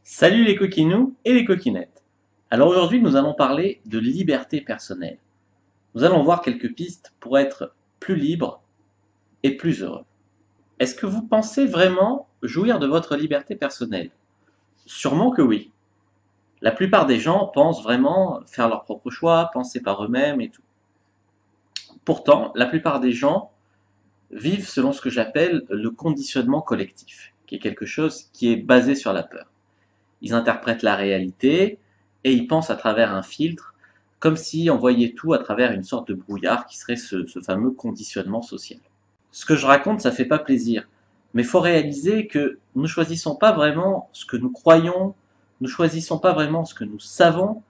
Salut les coquinous et les coquinettes. Alors aujourd'hui nous allons parler de liberté personnelle. Nous allons voir quelques pistes pour être plus libre et plus heureux. Est-ce que vous pensez vraiment jouir de votre liberté personnelle? Sûrement que oui. La plupart des gens pensent vraiment faire leurs propres choix, penser par eux-mêmes et tout. Pourtant, la plupart des gens vivent selon ce que j'appelle le conditionnement collectif, qui est quelque chose qui est basé sur la peur. Ils interprètent la réalité et ils pensent à travers un filtre, comme si on voyait tout à travers une sorte de brouillard qui serait ce fameux conditionnement social. Ce que je raconte, ça fait pas plaisir, mais il faut réaliser que nous ne choisissons pas vraiment ce que nous croyons, nous ne choisissons pas vraiment ce que nous savons,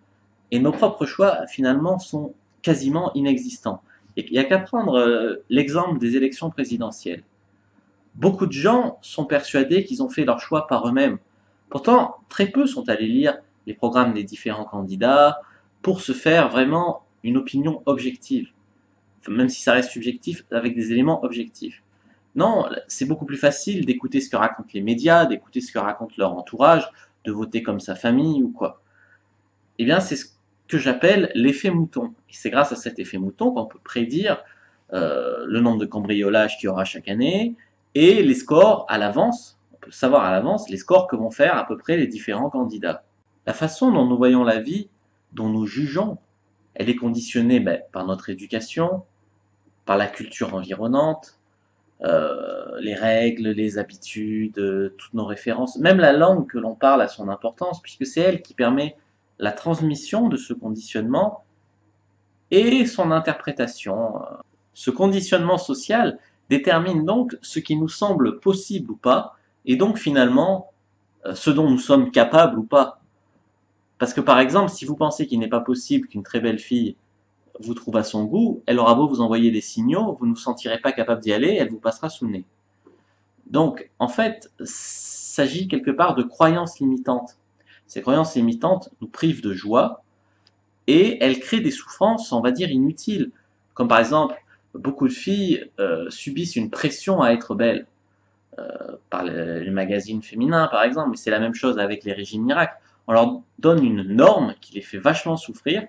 et nos propres choix finalement sont quasiment inexistants. Et il n'y a qu'à prendre l'exemple des élections présidentielles. Beaucoup de gens sont persuadés qu'ils ont fait leur choix par eux-mêmes. Pourtant, très peu sont allés lire les programmes des différents candidats pour se faire vraiment une opinion objective, même si ça reste subjectif, avec des éléments objectifs. Non, c'est beaucoup plus facile d'écouter ce que racontent les médias, d'écouter ce que raconte leur entourage, de voter comme sa famille ou quoi. Eh bien, c'est ce que j'appelle l'effet mouton. Et c'est grâce à cet effet mouton qu'on peut prédire le nombre de cambriolages qu'il y aura chaque année et les scores à l'avance. On peut savoir à l'avance les scores que vont faire à peu près les différents candidats. La façon dont nous voyons la vie, dont nous jugeons, elle est conditionnée par notre éducation, par la culture environnante, les règles, les habitudes, toutes nos références, même la langue que l'on parle a son importance, puisque c'est elle qui permet la transmission de ce conditionnement et son interprétation. Ce conditionnement social détermine donc ce qui nous semble possible ou pas, et donc finalement ce dont nous sommes capables ou pas. Parce que par exemple, si vous pensez qu'il n'est pas possible qu'une très belle fille vous trouve à son goût, elle aura beau vous envoyer des signaux, vous ne vous sentirez pas capable d'y aller, elle vous passera sous le nez. Donc en fait, il s'agit quelque part de croyances limitantes. Ces croyances limitantes nous privent de joie, et elles créent des souffrances, on va dire, inutiles. Comme par exemple, beaucoup de filles subissent une pression à être belles, par les magazines féminins par exemple, mais c'est la même chose avec les régimes miracles. On leur donne une norme qui les fait vachement souffrir,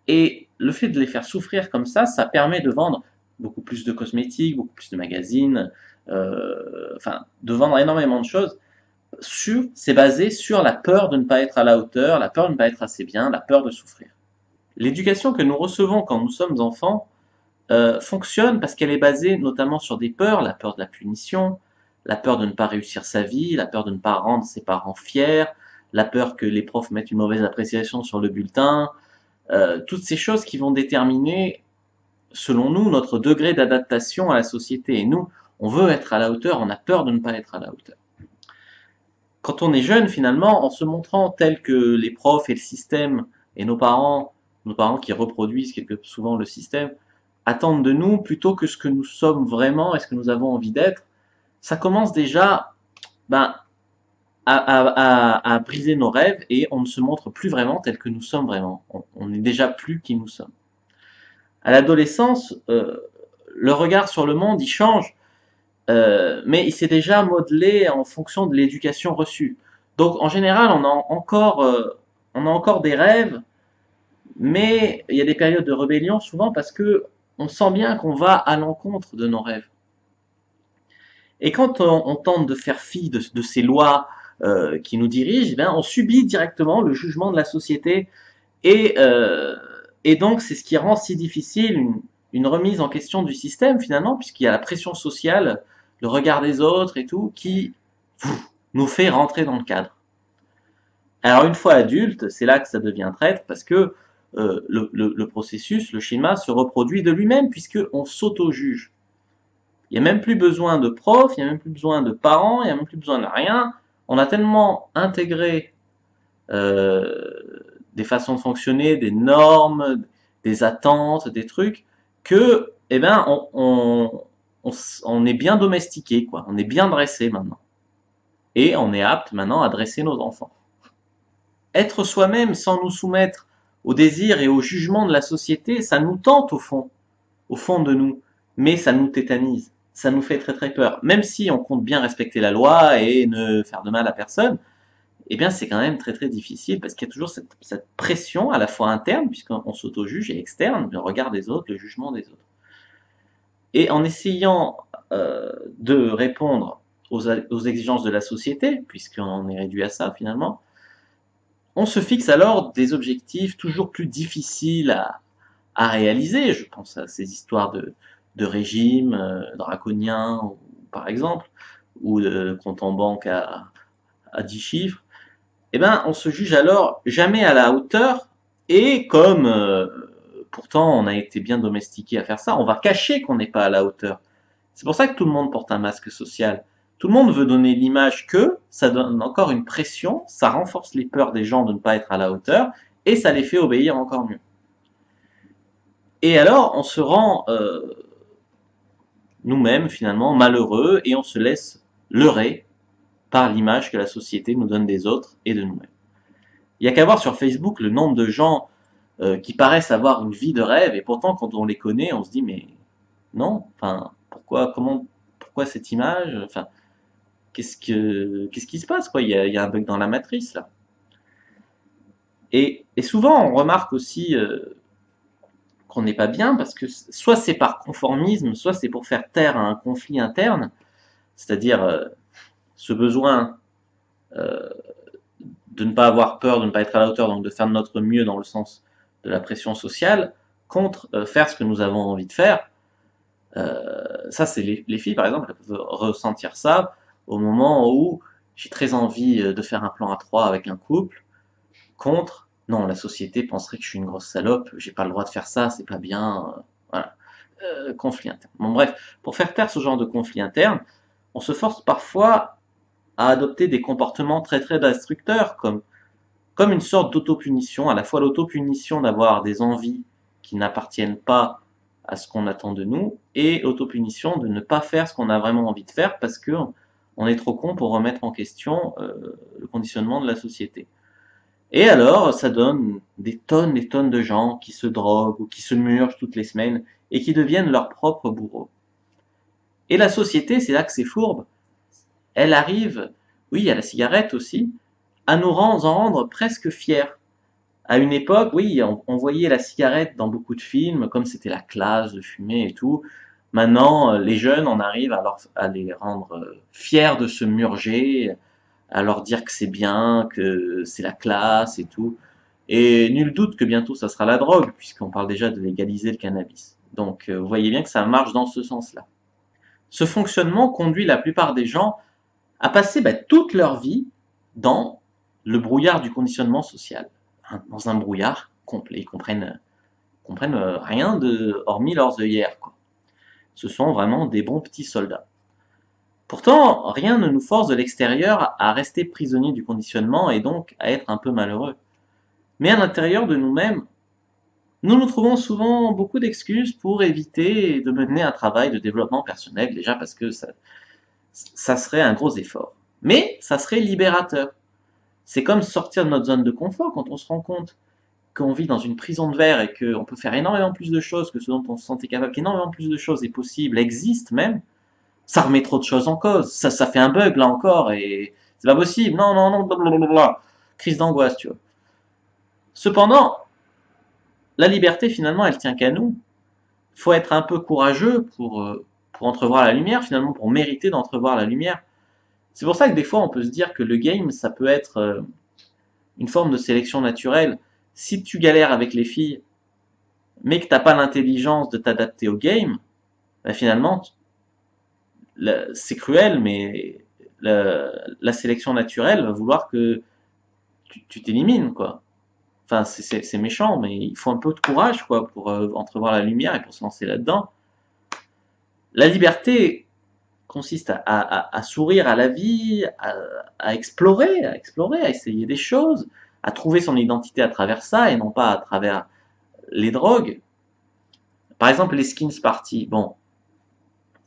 et le fait de les faire souffrir comme ça permet de vendre beaucoup plus de cosmétiques, beaucoup plus de magazines, enfin, de vendre énormément de choses. C'est basé sur la peur de ne pas être à la hauteur, la peur de ne pas être assez bien, la peur de souffrir. L'éducation que nous recevons quand nous sommes enfants fonctionne parce qu'elle est basée notamment sur des peurs, la peur de la punition, la peur de ne pas réussir sa vie, la peur de ne pas rendre ses parents fiers, la peur que les profs mettent une mauvaise appréciation sur le bulletin, toutes ces choses qui vont déterminer, selon nous, notre degré d'adaptation à la société. Et nous, on veut être à la hauteur, on a peur de ne pas être à la hauteur. Quand on est jeune, finalement, en se montrant tel que les profs et le système et nos parents qui reproduisent quelque souvent le système, attendent de nous plutôt que ce que nous sommes vraiment et ce que nous avons envie d'être, ça commence déjà ben, à briser nos rêves et on ne se montre plus vraiment tel que nous sommes vraiment. On n'est déjà plus qui nous sommes. À l'adolescence, le regard sur le monde, il change, mais il s'est déjà modelé en fonction de l'éducation reçue. Donc en général, on a encore des rêves, mais il y a des périodes de rébellion souvent parce que on sent bien qu'on va à l'encontre de nos rêves. Et quand on tente de faire fi de ces lois qui nous dirigent, ben, on subit directement le jugement de la société et, euh, et donc c'est ce qui rend si difficile une remise en question du système finalement, puisqu'il y a la pression sociale, le regard des autres et tout, qui nous fait rentrer dans le cadre. Alors une fois adulte, c'est là que ça devient traître, parce que le processus, le schéma se reproduit de lui-même, puisqu'on s'auto-juge. Il n'y a même plus besoin de profs, il n'y a même plus besoin de parents, il n'y a même plus besoin de rien. On a tellement intégré euh, des façons de fonctionner, des normes, des attentes, des trucs, que eh ben, on est bien domestiqué, quoi. On est bien dressé maintenant. Et on est apte maintenant à dresser nos enfants. Être soi-même sans nous soumettre aux désirs et au jugement de la société, ça nous tente au fond de nous, mais ça nous tétanise, ça nous fait très très peur. Même si on compte bien respecter la loi et ne faire de mal à personne, eh bien c'est quand même très très difficile parce qu'il y a toujours cette pression à la fois interne, puisqu'on s'auto-juge, et externe, le regard des autres, le jugement des autres. Et en essayant de répondre aux exigences de la société, puisqu'on en est réduit à ça finalement, on se fixe alors des objectifs toujours plus difficiles à réaliser. Je pense à ces histoires de régime draconien, par exemple, ou de compte en banque à 10 chiffres. Eh ben, on se juge alors jamais à la hauteur, et comme pourtant on a été bien domestiqué à faire ça, on va cacher qu'on n'est pas à la hauteur. C'est pour ça que tout le monde porte un masque social. Tout le monde veut donner l'image que, ça donne encore une pression, ça renforce les peurs des gens de ne pas être à la hauteur, et ça les fait obéir encore mieux. Et alors, on se rend nous-mêmes finalement malheureux, et on se laisse leurrer par l'image que la société nous donne des autres et de nous-mêmes. Il n'y a qu'à voir sur Facebook le nombre de gens qui paraissent avoir une vie de rêve, et pourtant quand on les connaît, on se dit mais non, enfin pourquoi cette image, enfin qu'est-ce qui se passe quoi, il y a un bug dans la matrice là. Et souvent on remarque aussi qu'on n'est pas bien parce que soit c'est par conformisme, soit c'est pour faire taire à un conflit interne, c'est-à-dire ce besoin euh, de ne pas avoir peur, de ne pas être à la hauteur, donc de faire de notre mieux dans le sens de la pression sociale, contre faire ce que nous avons envie de faire. Ça, c'est les filles, par exemple, elles peuvent ressentir ça au moment où j'ai très envie de faire un plan à trois avec un couple, contre, non, la société penserait que je suis une grosse salope, j'ai pas le droit de faire ça, c'est pas bien, voilà. Conflit interne. Bon, bref, pour faire taire ce genre de conflit interne, on se force parfois à adopter des comportements très très destructeurs, comme une sorte d'autopunition, à la fois l'autopunition d'avoir des envies qui n'appartiennent pas à ce qu'on attend de nous, et l'autopunition de ne pas faire ce qu'on a vraiment envie de faire parce que on est trop con pour remettre en question le conditionnement de la société. Et alors, ça donne des tonnes de gens qui se droguent ou qui se murgent toutes les semaines et qui deviennent leurs propres bourreaux. Et la société, c'est là que c'est fourbe, elle arrive, oui, à la cigarette aussi, à nous en rendre presque fiers. À une époque, oui, on voyait la cigarette dans beaucoup de films, comme c'était la classe de fumer et tout. Maintenant, les jeunes, on arrive à les rendre fiers de se murger, à leur dire que c'est bien, que c'est la classe et tout. Et nul doute que bientôt ça sera la drogue, puisqu'on parle déjà de légaliser le cannabis. Donc, vous voyez bien que ça marche dans ce sens-là. Ce fonctionnement conduit la plupart des gens à passer toute leur vie dans le brouillard du conditionnement social, hein, dans un brouillard complet. Ils comprennent rien hormis leurs œillères, quoi. Ce sont vraiment des bons petits soldats. Pourtant, rien ne nous force de l'extérieur à rester prisonniers du conditionnement et donc à être un peu malheureux. Mais à l'intérieur de nous-mêmes, nous nous trouvons souvent beaucoup d'excuses pour éviter de mener un travail de développement personnel, déjà parce que ça serait un gros effort. Mais ça serait libérateur. C'est comme sortir de notre zone de confort quand on se rend compte qu'on vit dans une prison de verre et qu'on peut faire énormément plus de choses que ce dont on se sentait capable, qu'énormément plus de choses est possible, existent même. Ça remet trop de choses en cause. Ça fait un bug là encore et c'est pas possible. Non, non, non, blablabla. Crise d'angoisse, tu vois. Cependant, la liberté finalement, elle tient qu'à nous. Faut être un peu courageux pour entrevoir la lumière, finalement, pour mériter d'entrevoir la lumière. C'est pour ça que des fois, on peut se dire que le game, ça peut être une forme de sélection naturelle. Si tu galères avec les filles, mais que t'as pas l'intelligence de t'adapter au game, finalement, c'est cruel, mais la sélection naturelle va vouloir que tu t'élimines, quoi. Enfin, c'est méchant, mais il faut un peu de courage, quoi, pour entrevoir la lumière et pour se lancer là-dedans. La liberté consiste à sourire à la vie, à explorer, à essayer des choses, à trouver son identité à travers ça et non pas à travers les drogues. Par exemple, les skins parties. Bon,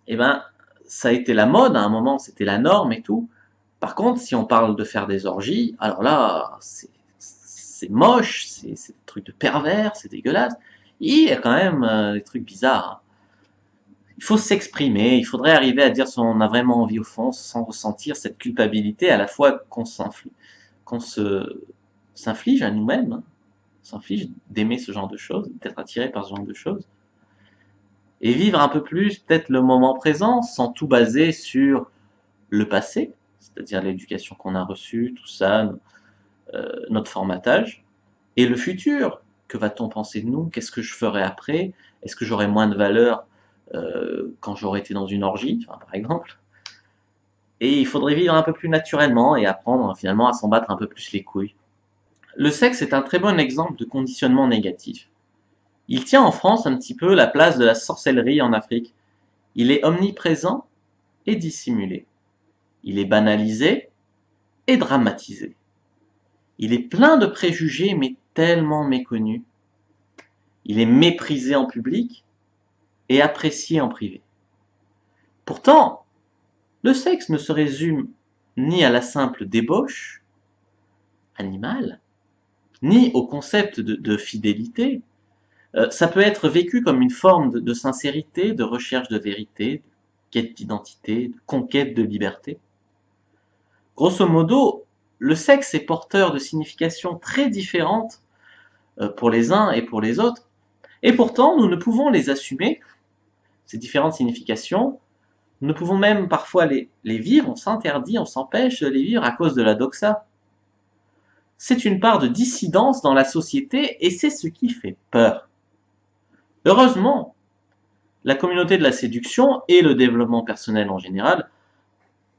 eh ben, ça a été la mode, à un moment, c'était la norme et tout. Par contre, si on parle de faire des orgies, alors là, c'est moche, c'est des trucs de pervers, c'est dégueulasse. Il y a quand même des trucs bizarres, hein. Il faut s'exprimer, il faudrait arriver à dire si on a vraiment envie au fond, sans ressentir cette culpabilité à la fois qu'on s'inflige, qu'on s'inflige à nous-mêmes, hein, s'inflige d'aimer ce genre de choses, d'être attiré par ce genre de choses, et vivre un peu plus peut-être le moment présent sans tout baser sur le passé, c'est-à-dire l'éducation qu'on a reçue, tout ça, notre formatage, et le futur. Que va-t-on penser de nous? Qu'est-ce que je ferai après? Est-ce que j'aurai moins de valeur quand j'aurai été dans une orgie, enfin, par exemple? Et il faudrait vivre un peu plus naturellement et apprendre finalement à s'en battre un peu plus les couilles. Le sexe est un très bon exemple de conditionnement négatif. Il tient en France un petit peu la place de la sorcellerie en Afrique. Il est omniprésent et dissimulé. Il est banalisé et dramatisé. Il est plein de préjugés mais tellement méconnu. Il est méprisé en public et apprécié en privé. Pourtant, le sexe ne se résume ni à la simple débauche animale, ni au concept de fidélité. Ça peut être vécu comme une forme de sincérité, de recherche de vérité, de quête d'identité, de conquête de liberté. Grosso modo, le sexe est porteur de significations très différentes pour les uns et pour les autres, et pourtant nous ne pouvons les assumer, ces différentes significations, nous ne pouvons même parfois les vivre, on s'interdit, on s'empêche de les vivre à cause de la doxa. C'est une part de dissidence dans la société et c'est ce qui fait peur. Heureusement, la communauté de la séduction et le développement personnel en général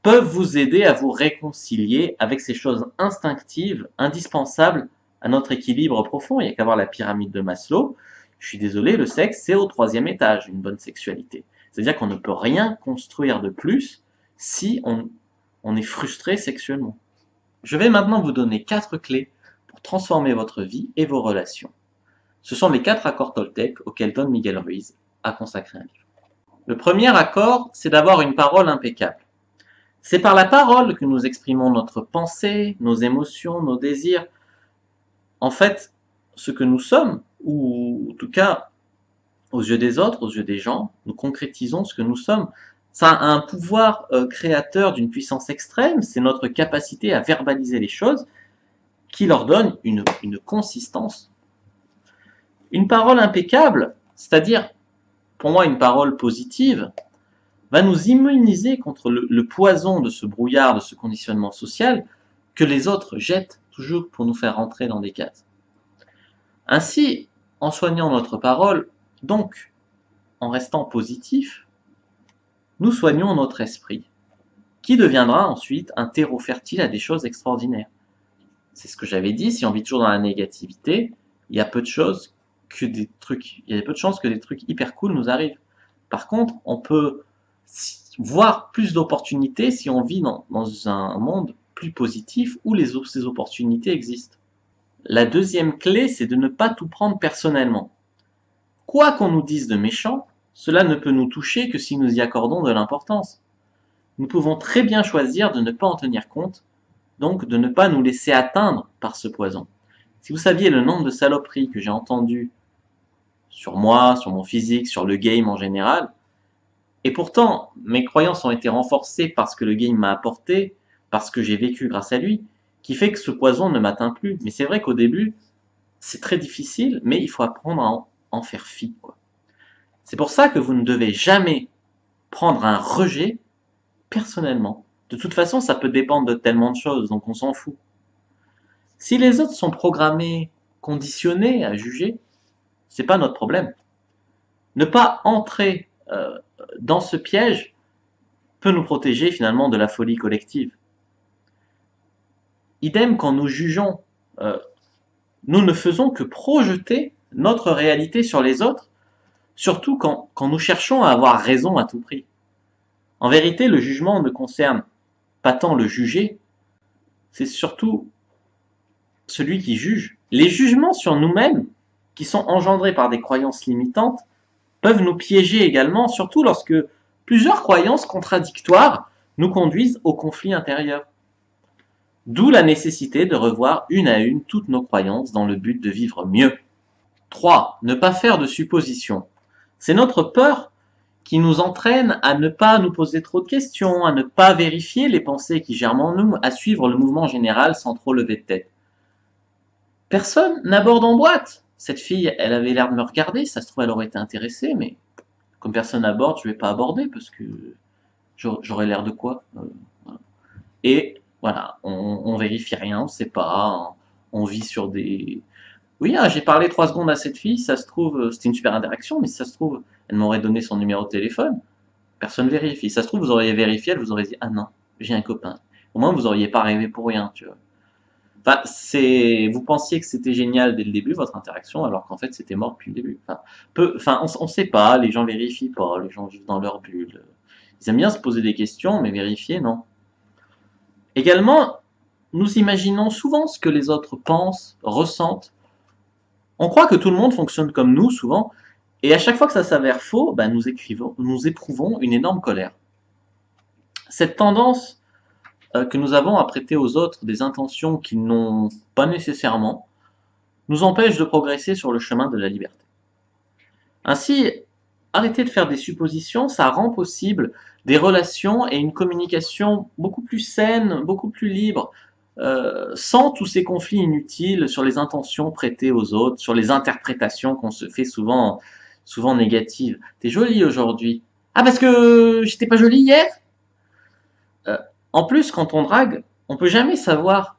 peuvent vous aider à vous réconcilier avec ces choses instinctives, indispensables à notre équilibre profond. Il n'y a qu'à voir la pyramide de Maslow. Je suis désolé, le sexe, c'est au 3e étage, une bonne sexualité. C'est-à-dire qu'on ne peut rien construire de plus si on est frustré sexuellement. Je vais maintenant vous donner 4 clés pour transformer votre vie et vos relations. Ce sont les 4 accords Toltec auxquels Don Miguel Ruiz a consacré un livre. Le premier accord, c'est d'avoir une parole impeccable. C'est par la parole que nous exprimons notre pensée, nos émotions, nos désirs. En fait, ce que nous sommes, ou en tout cas, aux yeux des autres, aux yeux des gens, nous concrétisons ce que nous sommes. Ça a un pouvoir créateur d'une puissance extrême, c'est notre capacité à verbaliser les choses qui leur donne une consistance. Une parole impeccable, c'est-à-dire, pour moi, une parole positive, va nous immuniser contre le poison de ce brouillard, de ce conditionnement social que les autres jettent toujours pour nous faire rentrer dans des cases. Ainsi, en soignant notre parole, donc en restant positif, nous soignons notre esprit, qui deviendra ensuite un terreau fertile à des choses extraordinaires. C'est ce que j'avais dit, si on vit toujours dans la négativité, il y a peu de chances que des trucs hyper cool nous arrivent. Par contre, on peut voir plus d'opportunités si on vit dans un monde plus positif où ces opportunités existent. La deuxième clé, c'est de ne pas tout prendre personnellement. Quoi qu'on nous dise de méchant, cela ne peut nous toucher que si nous y accordons de l'importance. Nous pouvons très bien choisir de ne pas en tenir compte, donc de ne pas nous laisser atteindre par ce poison. Si vous saviez le nombre de saloperies que j'ai entendues sur moi, sur mon physique, sur le game en général, et pourtant mes croyances ont été renforcées par ce que le game m'a apporté, parce que j'ai vécu grâce à lui, qui fait que ce poison ne m'atteint plus. Mais c'est vrai qu'au début, c'est très difficile, mais il faut apprendre à en faire fi, quoi. C'est pour ça que vous ne devez jamais prendre un rejet personnellement. De toute façon, ça peut dépendre de tellement de choses, donc on s'en fout. Si les autres sont programmés, conditionnés à juger, c'est pas notre problème. Ne pas entrer dans ce piège peut nous protéger finalement de la folie collective. Idem quand nous jugeons, nous ne faisons que projeter notre réalité sur les autres, surtout quand nous cherchons à avoir raison à tout prix. En vérité, le jugement ne concerne pas tant le jugé, c'est surtout celui qui juge. Les jugements sur nous-mêmes, qui sont engendrés par des croyances limitantes, peuvent nous piéger également, surtout lorsque plusieurs croyances contradictoires nous conduisent au conflit intérieur. D'où la nécessité de revoir une à une toutes nos croyances dans le but de vivre mieux. 3. Ne pas faire de suppositions. C'est notre peur qui nous entraîne à ne pas nous poser trop de questions, à ne pas vérifier les pensées qui germent en nous, à suivre le mouvement général sans trop lever de tête. Personne n'aborde en boîte. Cette fille, elle avait l'air de me regarder, ça se trouve, elle aurait été intéressée, mais comme personne n'aborde, je vais pas aborder parce que j'aurais l'air de quoi voilà. Et voilà, on vérifie rien, on sait pas, on vit sur des... Oui, j'ai parlé 3 secondes à cette fille, ça se trouve, c'était une super interaction, mais si ça se trouve, elle m'aurait donné son numéro de téléphone. Personne vérifie. Ça se trouve, vous auriez vérifié, elle vous aurait dit, ah non, j'ai un copain. Au moins, vous auriez pas rêvé pour rien, tu vois. Enfin, vous pensiez que c'était génial dès le début, votre interaction, alors qu'en fait, c'était mort depuis le début. On sait pas, les gens vérifient pas, les gens vivent dans leur bulle. Ils aiment bien se poser des questions, mais vérifier, non. Également, nous imaginons souvent ce que les autres pensent, ressentent. On croit que tout le monde fonctionne comme nous, souvent, et à chaque fois que ça s'avère faux, ben, nous éprouvons une énorme colère. Cette tendance que nous avons à prêter aux autres des intentions qu'ils n'ont pas nécessairement nous empêche de progresser sur le chemin de la liberté. Ainsi, arrêter de faire des suppositions, ça rend possible des relations et une communication beaucoup plus saine, beaucoup plus libre, sans tous ces conflits inutiles sur les intentions prêtées aux autres, sur les interprétations qu'on se fait souvent négatives. T'es jolie aujourd'hui. Ah, parce que j'étais pas jolie hier? En plus, quand on drague, on peut jamais savoir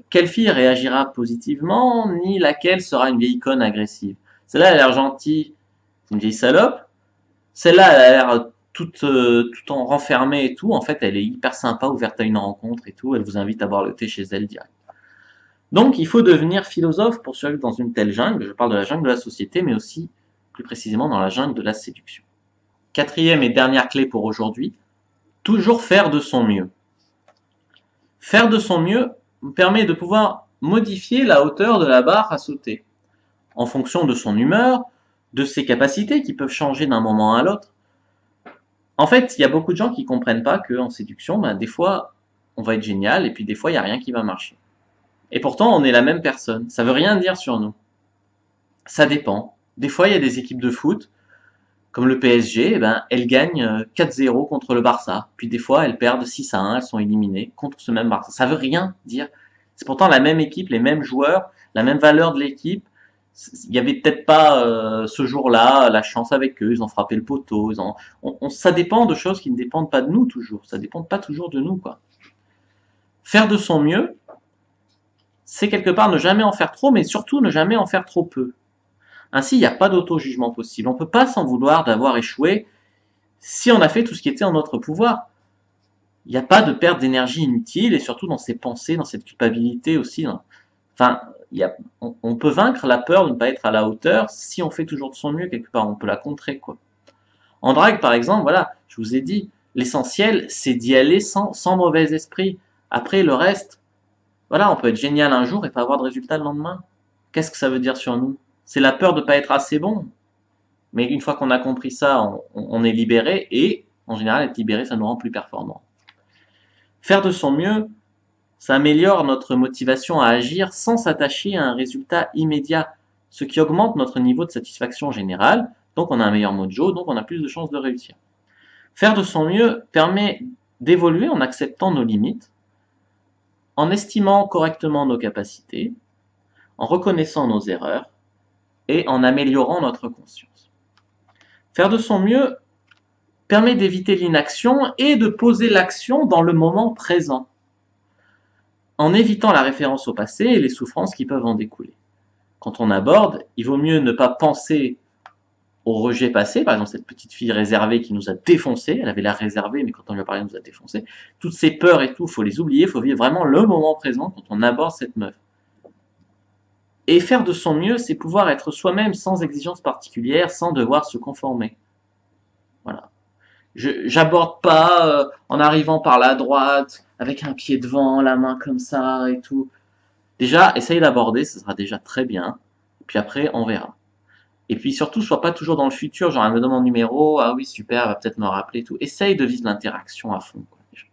quelle fille réagira positivement, ni laquelle sera une vieille conne agressive. Celle-là, elle a l'air gentille, c'est une vieille salope. Celle-là, elle a l'air tout en renfermée et tout. En fait, elle est hyper sympa, ouverte à une rencontre et tout. Elle vous invite à boire le thé chez elle direct. Donc, il faut devenir philosophe pour survivre dans une telle jungle. Je parle de la jungle de la société, mais aussi, plus précisément, dans la jungle de la séduction. Quatrième et dernière clé pour aujourd'hui, toujours faire de son mieux. Faire de son mieux permet de pouvoir modifier la hauteur de la barre à sauter, en fonction de son humeur, de ses capacités qui peuvent changer d'un moment à l'autre. En fait, il y a beaucoup de gens qui comprennent pas qu'en séduction, ben, des fois, on va être génial, et puis des fois, il n'y a rien qui va marcher. Et pourtant, on est la même personne. Ça veut rien dire sur nous. Ça dépend. Des fois, il y a des équipes de foot, comme le PSG, eh ben, elles gagnent 4-0 contre le Barça. Puis des fois, elles perdent 6-1, elles sont éliminées contre ce même Barça. Ça veut rien dire. C'est pourtant la même équipe, les mêmes joueurs, la même valeur de l'équipe. Il y avait peut-être pas ce jour-là la chance avec eux, ils ont frappé le poteau. Ça dépend de choses qui ne dépendent pas de nous toujours. Ça dépend pas toujours de nous, quoi. Faire de son mieux, c'est quelque part ne jamais en faire trop, mais surtout ne jamais en faire trop peu. Ainsi, il n'y a pas d'auto-jugement possible. On ne peut pas s'en vouloir d'avoir échoué si on a fait tout ce qui était en notre pouvoir. Il n'y a pas de perte d'énergie inutile, et surtout dans ses pensées, dans cette culpabilité aussi. Enfin, on peut vaincre la peur de ne pas être à la hauteur si on fait toujours de son mieux quelque part. On peut la contrer, quoi. En drague, par exemple, voilà, je vous ai dit, l'essentiel, c'est d'y aller sans mauvais esprit. Après, le reste, voilà, on peut être génial un jour et pas avoir de résultat le lendemain. Qu'est-ce que ça veut dire sur nous? C'est la peur de ne pas être assez bon. Mais une fois qu'on a compris ça, on est libéré, et en général, être libéré, ça nous rend plus performants. Faire de son mieux, ça améliore notre motivation à agir sans s'attacher à un résultat immédiat, ce qui augmente notre niveau de satisfaction générale, donc on a un meilleur mojo, donc on a plus de chances de réussir. Faire de son mieux permet d'évoluer en acceptant nos limites, en estimant correctement nos capacités, en reconnaissant nos erreurs et en améliorant notre conscience. Faire de son mieux permet d'éviter l'inaction et de poser l'action dans le moment présent, en évitant la référence au passé et les souffrances qui peuvent en découler. Quand on aborde, il vaut mieux ne pas penser au rejet passé, par exemple cette petite fille réservée qui nous a défoncé, elle avait l'air réservée, mais quand on lui a parlé, elle nous a défoncé. Toutes ces peurs et tout, il faut les oublier, il faut vivre vraiment le moment présent quand on aborde cette meuf. Et faire de son mieux, c'est pouvoir être soi-même sans exigence particulière, sans devoir se conformer. Voilà. J'aborde pas en arrivant par la droite, avec un pied devant, la main comme ça et tout. Déjà, essaye d'aborder, ce sera déjà très bien. Puis après, on verra. Et puis surtout, sois pas toujours dans le futur, genre elle me donne mon numéro, ah oui super, elle va peut-être me rappeler et tout. Essaye de vivre l'interaction à fond, quoi, déjà.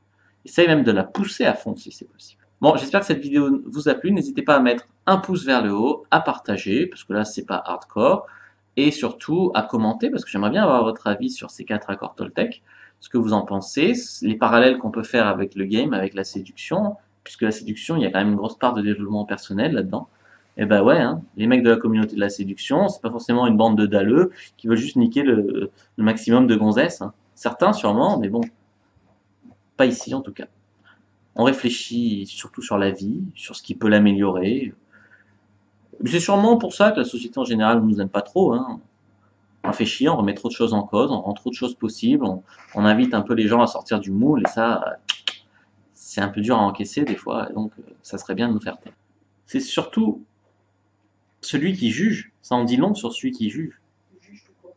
Essaye même de la pousser à fond si c'est possible. Bon, j'espère que cette vidéo vous a plu. N'hésitez pas à mettre un pouce vers le haut, à partager, parce que là c'est pas hardcore. et surtout à commenter, parce que j'aimerais bien avoir votre avis sur ces 4 accords Toltec, ce que vous en pensez, les parallèles qu'on peut faire avec le game, avec la séduction, puisque la séduction, il y a quand même une grosse part de développement personnel là-dedans. Et ben ouais, hein, les mecs de la communauté de la séduction, c'est pas forcément une bande de dalleux qui veulent juste niquer le maximum de gonzesses, hein. Certains sûrement, mais bon, pas ici en tout cas. On réfléchit surtout sur la vie, sur ce qui peut l'améliorer. C'est sûrement pour ça que la société en général ne nous aime pas trop, hein. On fait chier, on remet trop de choses en cause, on rend trop de choses possibles, on invite un peu les gens à sortir du moule, et ça, c'est un peu dur à encaisser des fois, et donc ça serait bien de nous faire taire. C'est surtout celui qui juge, ça en dit long sur celui qui juge. Juge tout court.